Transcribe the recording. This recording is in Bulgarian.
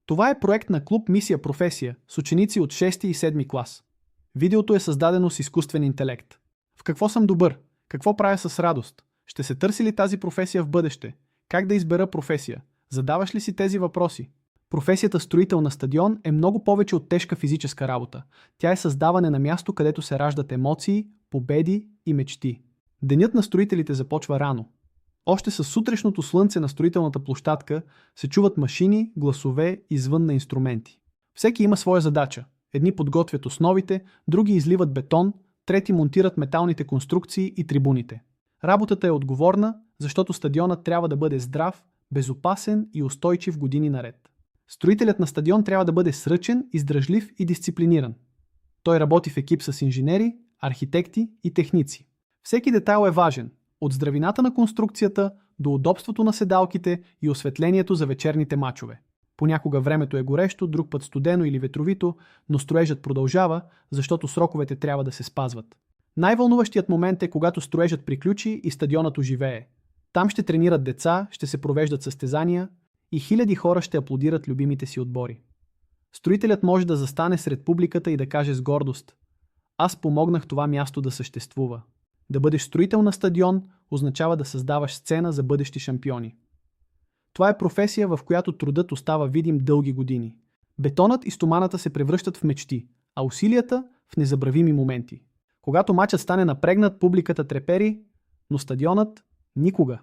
Това е проект на клуб Мисия Професия с ученици от 6 и 7 клас. Видеото е създадено с изкуствен интелект. В какво съм добър? Какво правя с радост? Ще се търси ли тази професия в бъдеще? Как да избера професия? Задаваш ли си тези въпроси? Професията строител на стадион е много повече от тежка физическа работа. Тя е създаване на място, където се раждат емоции, победи и мечти. Денят на строителите започва рано. Още със сутрешното слънце на строителната площадка се чуват машини, гласове и звън на инструменти. Всеки има своя задача. Едни подготвят основите, други изливат бетон, трети монтират металните конструкции и трибуните. Работата е отговорна, защото стадионът трябва да бъде здрав, безопасен и устойчив години наред. Строителят на стадион трябва да бъде сръчен, издръжлив и дисциплиниран. Той работи в екип с инженери, архитекти и техници. Всеки детайл е важен, от здравината на конструкцията до удобството на седалките и осветлението за вечерните мачове. Понякога времето е горещо, друг път студено или ветровито, но строежът продължава, защото сроковете трябва да се спазват. Най-вълнуващият момент е, когато строежът приключи и стадионът оживее. Там ще тренират деца, ще се провеждат състезания и хиляди хора ще аплодират любимите си отбори. Строителят може да застане сред публиката и да каже с гордост: аз помогнах това място да съществува. Да бъдеш строител на стадион означава да създаваш сцена за бъдещи шампиони. Това е професия, в която трудът остава видим дълги години. Бетонът и стоманата се превръщат в мечти, а усилията в незабравими моменти. Когато мачът стане напрегнат, публиката трепери, но стадионът никога.